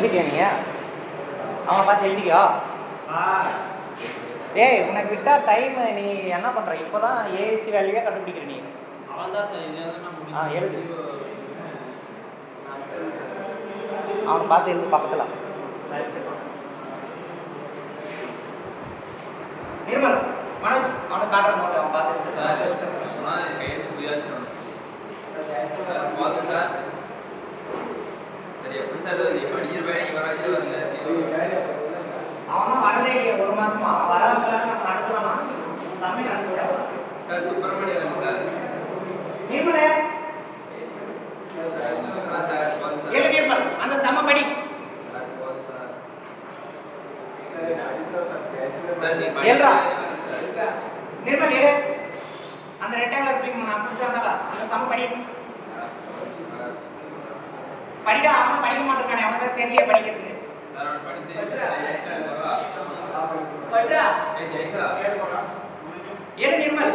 எழுதிட்டியா நீ? அவனை பார்த்து எழுதிக்கோ. டேய் உனக்கு விட்டா டைம் நீ என்ன பண்ணுற? இப்போ தான் ஏஎஸ்சி வேல்யூவே கண்டுபிடிக்கிற நீ. அவன் தான் சார் எழுது. அவனை பார்த்து எழுது பக்கத்தில். நிர்மல் மனோஜ் அவனை காட்டுற நோட்டு அவன் பார்த்து கையெழுத்து புரியாது சார். சரி எப்படி சார் நீ படிக்கிற வேலைக்கு வராது வரல? அவன் வரதே இல்லையா ஒரு மாசமா? வராமல் நான் நடத்துவானா? தமிழ் நடத்துவிட சார் சுப்பிரமணியம் வரல சார். நிர்மலே ஏழு நிர்மல் அந்த சம படி ஏழ்ரா நிர்மல் ஏழு அந்த ரெக்டாங்குலர் ஃபிலிம் நான் கொடுத்தாங்கல்ல அந்த சம படி படிடா. அவன் படிக்க மாட்டேங்கானே, அவனுக்கு தெரியல படிக்கிறதுக்கு. ஏழு நிர்மல்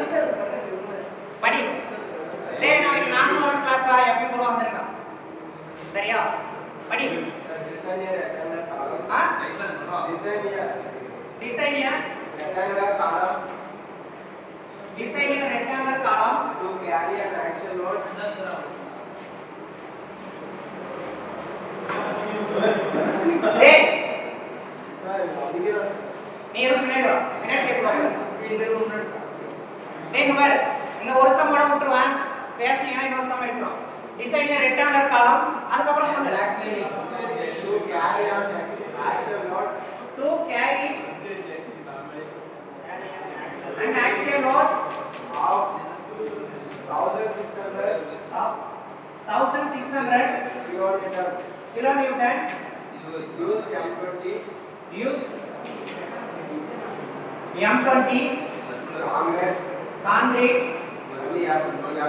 படி. டேய் நாளைக்கு 400 கிளாஸா எப்பயும் போல வந்திருக்கான். சரியா? படி. டிசைனியா rectangular column to carry an axial load. டேய் சார் நீ என்ன சொன்னேடா? என்ன கேக்குறாங்க? டேய் பாரு இந்த ஒரு சம் ஓட விட்டுருவான். பேசினீங்கன்னா இன்னொரு சம் எடுக்கணும். டிசைன் rectangular column அதுக்கப்புறம் சொல்லு. to carry an axial load. To carry an axial load of 1600 kilonewton. Use M20. Use M20 concrete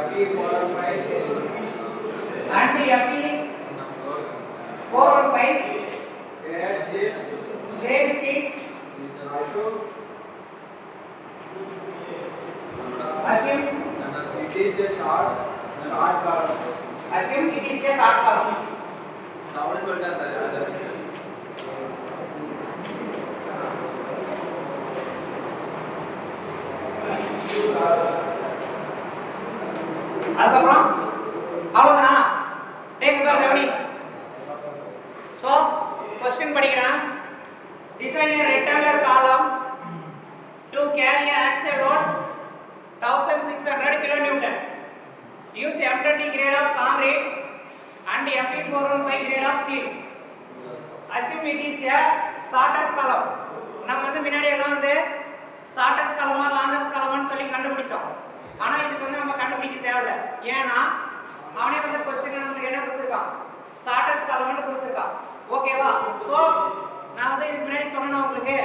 FE 415 and FE 415 grade steel. Assume it is a short column. Assume it is a short column. அவனே சொல்லிட்டான் sir. அதுக்கப்புறம் அவ்வளோதானா? Take பேர் ready. So question படிக்கிறேன். Design a rectangular column to carry an axial load 1600 kilonewton. Use M20 grade of concrete and Fe 415 grade of steel. Assume it is a shortest column. நம்ம வந்து முன்னாடி எல்லாம் வந்து shortest column longest column சொல்லி கண்டுபிடிச்சோம். ஆனா இதுக்கு வந்து நம்ம கண்டுபிடிக்க தேவையில்லை. ஏன்னா அவனே வந்து क्वेश्चन நமக்கு என்ன கொடுத்திருக்கான்? shortest column னு கொடுத்திருக்கான். ஓகேவா? சோ நான் வந்து இதுக்கு முன்னாடி சொன்னேன் உங்களுக்கு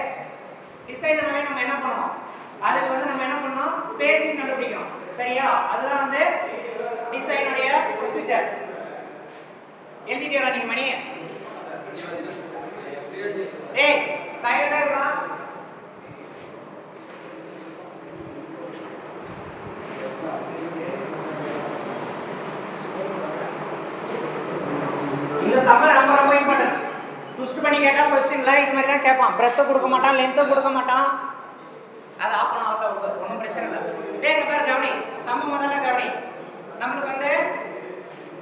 டிசைனவே நம்ம என்ன பண்ணணும்? அதுக்கு வந்து நம்ம என்ன பண்ணணும்? ஸ்பேசிங் கண்டுபிடிக்கணும். சரியா? அதுதான் வந்து டிசைனுடைய ப்ரொசீஜர். எழுதிட்டீங்களா நீங்க மணி? டேய் சைலண்டா இருடா. இந்த சம்மர் ரொம்ப ரொம்ப இம்பார்ட்டன்ட். ட்விஸ்ட் பண்ணி கேட்டா क्वेश्चनல இது மாதிரி தான் கேட்பான். பிரெத் கொடுக்க மாட்டான், லெந்த் கொடுக்க மாட்டான். அது ஆப்பன் அவுட் ஆகும். ஒண்ணும் பிரச்சனை இல்ல. டேய் இங்க பாரு கவனி. சம்ம முதல்ல கவனி. நமக்கு வந்து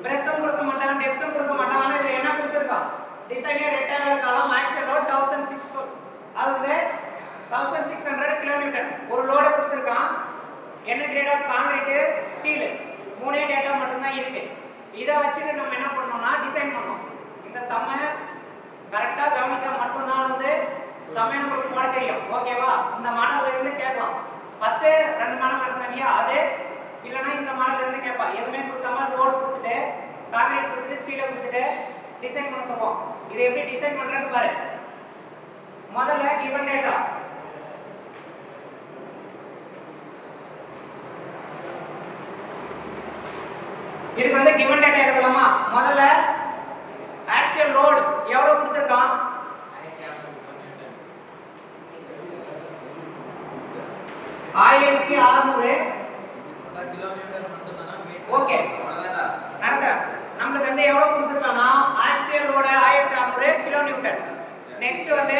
பிரெத்தும் கொடுக்க மாட்டான், டெப்த்தும் கொடுக்க மாட்டான். ஆனா இதுல என்ன கொடுத்திருக்கான்? Design rectangular column axial load 1600. அது வந்து 1600 kilonewton. ஒரு லோட கொடுத்திருக்கான். என்ன கிரேட் ஆஃப் கான்கிரீட், ஸ்டீல். மூணே டேட்டா மட்டும் தான் இருக்கு. இத வச்சிட்டு நம்ம என்ன பண்ணனும்னா டிசைன் பண்ணனும். இந்த சம்ம கரெக்ட்டா கவனிச்சா மட்டும் தான் வந்து சம்ம நமக்கு போட தெரியும். ஓகேவா? இந்த மாடல்ல இருந்து கேட்கலாம். ஃபர்ஸ்ட் ரெண்டு மாடல் நடந்தனியா அது இல்லனா இந்த மாடல்ல இருந்து கேட்பா. எதுமே கொடுக்காம லோட் கொடுத்துட்டு கான்கிரீட் கொடுத்துட்டு ஸ்டீல் கொடுத்துட்டு டிசைன் பண்ண சொல்லுவோம். இதை எப்படி டிசைன் பண்றேன்னு பாரு. முதல்ல given data இதுக்கு வந்து given data எழுதலாமா? முதல்ல axial load எவ்வளவு கொடுத்திருக்கான்? 1600 கிலோமீட்டர் மட்டும் தானா? ஓகே அவ்வளவுதான்டா. நடக்குற நம்மளுக்கு வந்து எவ்வளவு கொடுத்திருக்கானா? axial axial load 1600 kilo Newton. Next வந்து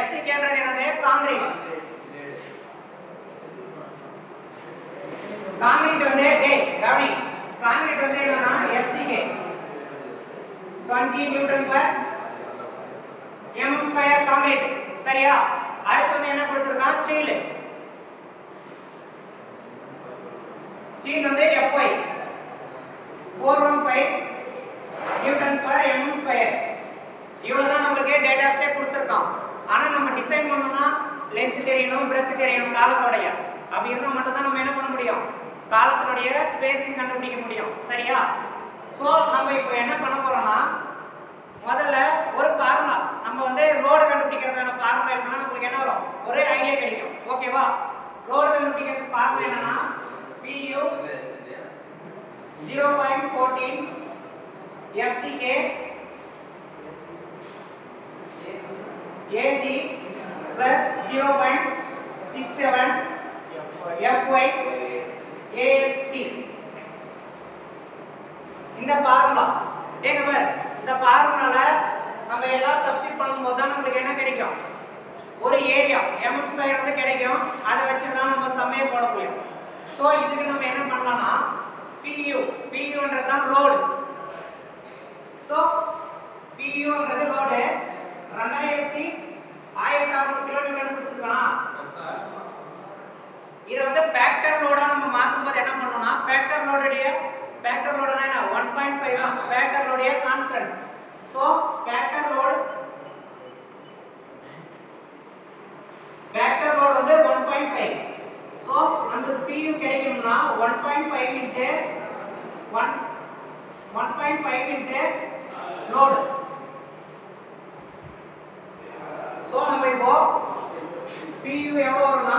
FCKன்றது என்னது? கான்கிரீட். கான்கிரீட் வந்து கவனி, கான்கிரீட் வந்து என்னன்னா FCK 20 Newton per mm square concrete. சரியா? அடுத்து வந்து என்ன கொடுத்திருக்கான்? ஸ்டீல். ஸ்டீல் வந்து FY 415 Newton per mm square. இவ்வளவுதான் நமக்கு டேட்டாஸே கொடுத்திருக்கான். ஆனா நம்ம டிசைன் பண்ணனும்னா லெந்த் தெரியணும், பிரெத் தெரியணும் காலத்தோடைய. அப்படி இருந்தா மட்டும் தான் நம்ம என்ன பண்ண முடியும்? காலத்தோடைய ஸ்பேசிங் கண்டுபிடிக்க முடியும். சரியா? சோ நம்ம இப்போ என்ன பண்ண போறோம்னா முதல்ல ஒரு ஃபார்முலா, நம்ம வந்து லோட் கண்டுபிடிக்கிறதுக்கான ஃபார்முலா எழுதுனா நமக்கு என்ன வரும்? ஒரு ஐடியா கிடைக்கும். ஓகேவா? லோட் கண்டுபிடிக்கிறதுக்கு ஃபார்முலா என்னன்னா PU 0.14 FCK AC plus 0.67 FY ASC. இந்த ஃபார்முலா பாரு, இந்த ஃபார்முலால நம்ம எல்லாம் சப்ஸ்டிட் பண்ணும்போது தான் நமக்கு என்ன கிடைக்கும்? ஒரு ஏரியா mm ஸ்கொயர் வந்து கிடைக்கும். அதை வச்சு தான் நம்ம சம்மே போட முடியும். சோ இதுக்கு நம்ம என்ன பண்ணலாம்னா PUன்றது தான் லோட். சோ PUன்றது லோட் 1600 கிலோ நியூட்டன் கொடுத்துருக்கானா? இத வந்து ஃபேக்டர் லோடா நம்ம மாத்தும்போது என்ன பண்ணனும்னா ஃபேக்டர் லோடுனா என்ன? 1.5 தான் ஃபேக்டர் லோடைய கான்ஸ்டன்ட். சோ ஃபேக்டர் லோட் வந்து 1.5. சோ நமக்கு PU கிடைக்கும்னா 1.5 into 1.5 into லோட். சோ நம்ம இப்போ PU எவ்வளவு வரும்னா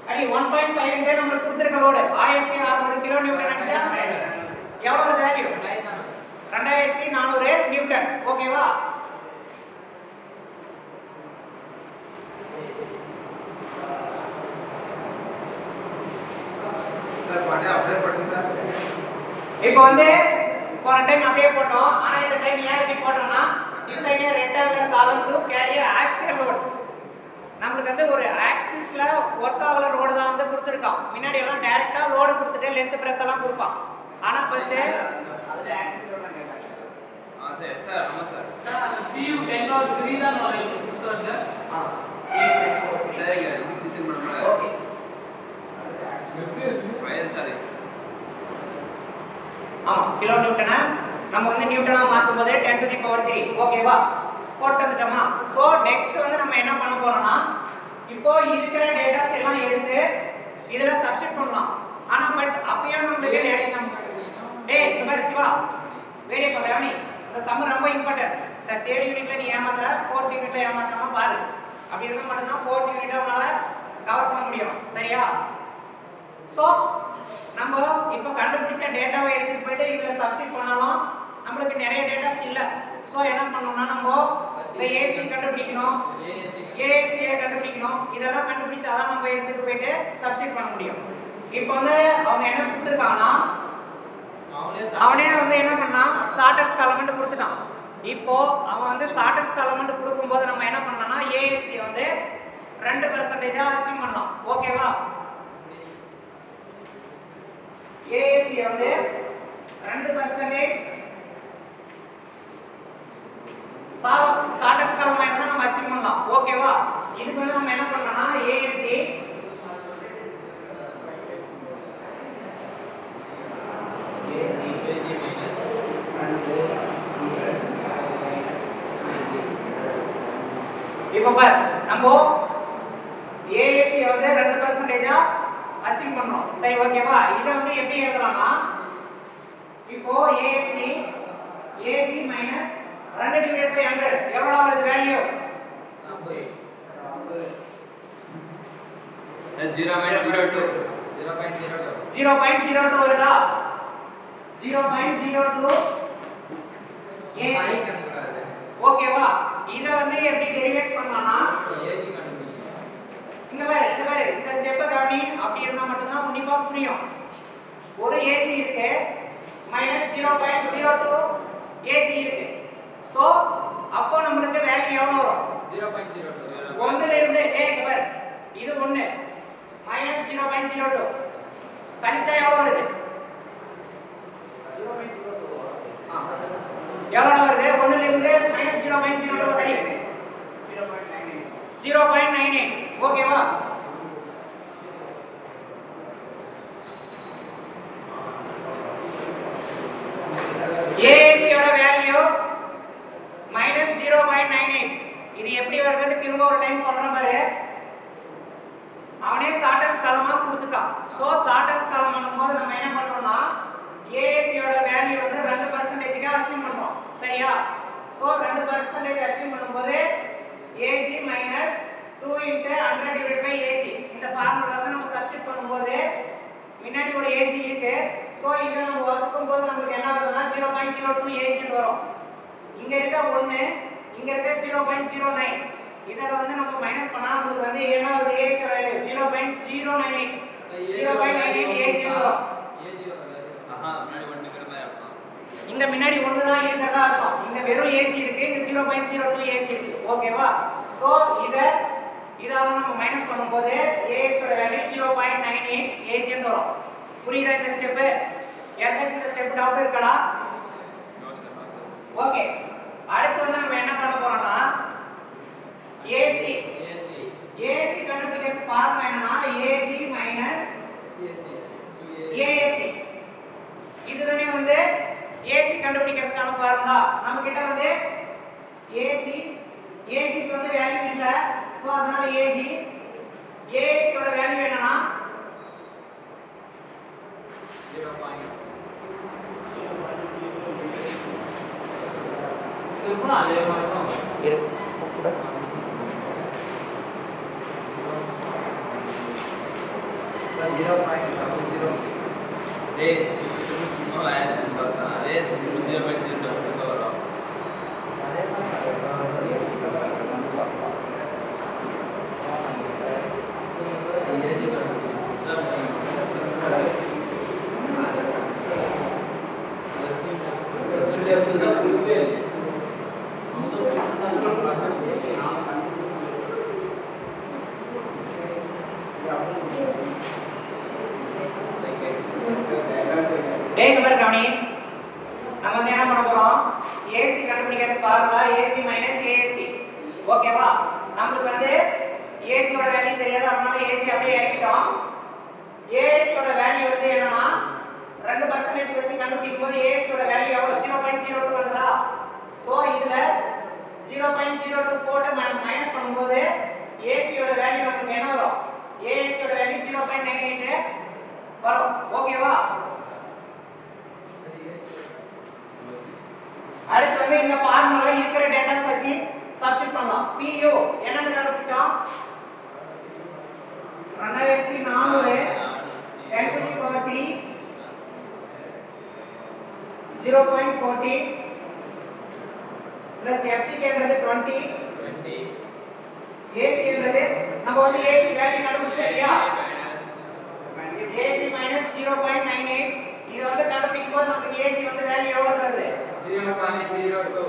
1.5 into நமக்கு கொடுத்திருக்க லோட் 1600 கிலோ நியூட்டன் அடிச்சா எவ்வளவு வேல்யூ? 2400 நியூட்டன். ஓகேவா? சார் பாட்டு அப்படியே போடுங்க சார். இப்போ வந்து போன டைம் அப்படியே போட்டோம். ஆனா இந்த டைம் ஏன் இப்படி போட்டோம்னா டிசைன் ரெக்டாங்குலர் காலம் டு கேரி ஆக்சியல் லோட். நமக்கு வந்து ஒரு ஆக்சிஸ்ல ஒர்க் ஆகல ரோடு தான் வந்து கொடுத்திருக்கான். முன்னாடி எல்லாம் டைரக்டா லோடு கொடுத்துட்டு லெந்த் பிரெத் எல்லாம் கொடுப்பான். ஆனா வந்து அதுல ஆக்சியல் லோட் கேட்டாங்க. சரி சார். ஆமா சார். சார் PU 10 or 3 தான் வரும் 6 வருது. சரிங்க, இது டிசைன் பண்ணலாம். ஓகே. Fine sir. ஆமா, கிலோ நியூட்டனை நம்ம வந்து நியூட்டனா மாத்தும்போது 10 to the power 3. ஓகேவா? போட்டு வந்துட்டோமா? சோ நெக்ஸ்ட் வந்து நம்ம என்ன பண்ண போறோம்னா இப்போ இருக்கிற டேட்டாஸ் எல்லாம் எடுத்து இதுல சப்ஸ்டிட் பண்ணலாம். ஆனா பட் அப்பயும் நமக்கு இந்த மாதிரி சிவா வேடிய பாக்கறானே இந்த சம் ரொம்ப இம்பார்ட்டன்ட். சார் தேர்ட் யூனிட்ல நீ ஏமாத்தற, ஃபோர்த் யூனிட்ல ஏமாத்தாம பாரு. அப்படி இருந்தா மட்டும் தான் ஃபோர்த் யூனிட்ட உன்னால கவர் பண்ண முடியும். சரியா? சோ நம்ம இப்போ கண்டுபிடிச்ச டேட்டாவை எடுத்துட்டு போயிட்டு இதுல சப்ஸ்டிட் பண்ணாலும் நமக்கு நிறைய டேட்டாஸ் இல்ல. சோ என்ன பண்ணனும்னா நம்ம இந்த AC கண்டுபிடிக்கணும், AAC கண்டுபிடிக்கணும். இதெல்லாம் கண்டுபிடிச்சாதான் நம்ம எடுத்துட்டு போயிட்டு சப்ஸ்டிட் பண்ண முடியும். இப்போ வந்து அவங்க என்ன கொடுத்திருக்காங்கன்னா அவனே வந்து என்ன பண்ணா ஷார்டஸ்ட் காலமெண்ட் கொடுத்துட்டான். இப்போ அவன் வந்து ஷார்டஸ்ட் காலமெண்ட் கொடுக்கும்போது நம்ம என்ன பண்ணலாம்னா AAC வந்து 2% அஸ்யூம் பண்ணலாம். ஓகேவா? AAC வந்து 2% ஷார்டஸ்ட் காலமா இருந்தா நம்ம அஸ்யூம் பண்ணலாம். ஓகேவா? இதுக்கு வந்து நம்ம என்ன பண்ணலாம்னா AAC இப்போ பார் நம்ம AAC வந்து 2% அஸ்யூம் பண்றோம். சரி ஓகேவா? இத வந்து எப்படி எழுதலாம்னா இப்போ AAC AG minus 2 divided by 100 எவ்வளவு வருது வேல்யூ? 0.02 வருதா? 0.02 AG. ஓகேவா? இத வந்து எப்படி டெரிவேட் பண்ணலாம்னா இந்த பாரு இந்த ஸ்டெப்பை கவனி. அப்படி இருந்தா மட்டும் தான் உன்னிப்பா புரியும். ஒரு AG இருக்கு, மைனஸ் 0.02 ஏஜி இருக்கு. ஸோ அப்போ நம்மளுக்கு வேல்யூ எவ்வளோ வரும்? 0.02. 1ல இருந்து இங்க பாரு, இது 1 மைனஸ் 0.02 கழிச்சா எவ்வளோ வருது? எவ்வளோ வருது? 1ல இருந்து மைனஸ் 0.02 கழி 0.98. ஓகேவா? ஏஏசியோட வேல்யூ மைனஸ் 0.98. இது எப்படி வருதுன்னு திரும்ப ஒரு டைம் சொல்றேன் பாரு. அவனே ஷார்ட்டஸ்ட் காலமா கொடுத்துட்டான். ஸோ ஷார்ட்டஸ்ட் காலம் பண்ணும்போது நம்ம என்ன பண்றோம்னா ஏஏசியோட வேல்யூ வந்து 2% அஸ்யூம் பண்றோம். சரியா? ஸோ 2% அஸ்யூம் பண்ணும்போது ஏஜி மைனஸ் 2 × 100 / ஏஜி இந்த ஃபார்முலா வந்து நம்ம சப்ஸ்டிட் பண்ணும்போது முன்னாடி ஒரு ஏஜி இருக்கு. ஸோ இதை நம்ம வகுக்கும்போது நமக்கு என்ன வருதுன்னா 0.02 ஏஜின்னு வரும். இங்க இருக்க 1 இங்க இருக்க 0.09 இதில் வந்து நம்ம மைனஸ் பண்ணா நமக்கு வந்து என்ன வருது? ஏஜி வேல்யூ 0.098 ஏஜின்னு வரும். முன்னாடி ஒன்று இருக்கிற மாதிரி அர்த்தம். இங்க முன்னாடி 1 தான் இருக்கிறதா அர்த்தம். இங்க வெறும் ஏஜி இருக்கு, இங்க 0.02 ஏஜி இருக்கு. ஓகேவா? சோ இதெல்லாம் நம்ம மைனஸ் பண்ணும்போது ஏஎஸ் ஓட வேல்யூ 0.98 ஏஜின்னு வரும். புரியுதா இந்த ஸ்டெப்? யாருக்காச்சும் இந்த ஸ்டெப் டவுட் இருக்கடா? ஓகே. அடுத்து வந்து நம்ம என்ன பண்ண போறோம்னா ஏசி கண்டுபிடிக்கிறது ஃபார்முலா என்னன்னா ஏஜி மைனஸ் ஏஎஸ்சி. இதுதானே வந்து ஏசி கண்டுபிடிக்கிறதுக்கான ஃபார்முலா. நம்ம கிட்ட வந்து ஏஜிக்கு வந்து வேல்யூ இல்ல. சோ அதனால ஏஎஸ்சி ஓட வேல்யூ என்னன்னா 0.0. திரும்ப அதே மாதிரி தான் வரும். சும்மா வேறு பார்த்தா அதே 0.02 வரும். டேய் நம்பர் கவனி. நம்ம வந்து என்ன பண்ண போறோம்? ஏசி கண்டுபிடிக்கிறது ஃபார்முலா ஏஜி மைனஸ் ஏஎஸ்சி. ஓகேவா? நமக்கு வந்து ஏஜி ஓட வேல்யூ தெரியாது, அதனால ஏஜி அப்படியே இறக்கிட்டோம். ஏஎஸ்சி ஓட வேல்யூ வந்து என்னன்னா 2% வச்சு கண்டுபிடிக்கும் போது ஏஎஸ்சி ஓட வேல்யூ எவ்வளவு? 0.02 வந்ததா? சோ இதுல 0.02 போட்டு மைனஸ் பண்ணும்போது ஏஎஸ்சி ஓட வேல்யூ நமக்கு என்ன வரும்? ஏஎஸ்சி ஓட வேல்யூ 0.98 வரும். ஓகேவா? அடுத்து வந்து இந்த ஃபார்முலால இருக்கிற டேட்டாஸ் வச்சு சப்ஸ்டிட் பண்ணலாம். PU என்னன்னு கண்டுபிடிச்சோம்? 2400 10⁻³ 0.40 plus FCK என்றது 20 AC என்றது நம்ம வந்து AC வேல்யூ கண்டுபிடிச்சோம் இல்லையா? AC minus 0.98 இது வந்து கண்டுபிடிக்கும் போது நமக்கு AC வந்து வேல்யூ எவ்வளவு வருது? 0.02.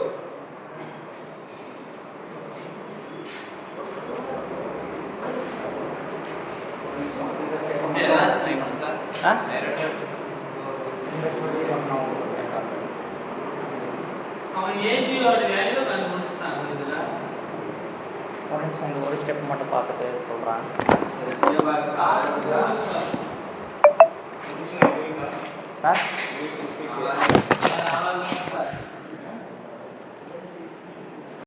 அவன் ஏஜியோட வேல்யூ கண்டுபிடிச்சிட்டாங்க இதுல. ஒரு நிமிஷம் இந்த ஒரு ஸ்டெப் மட்டும் பார்த்துட்டு சொல்றேன். சார்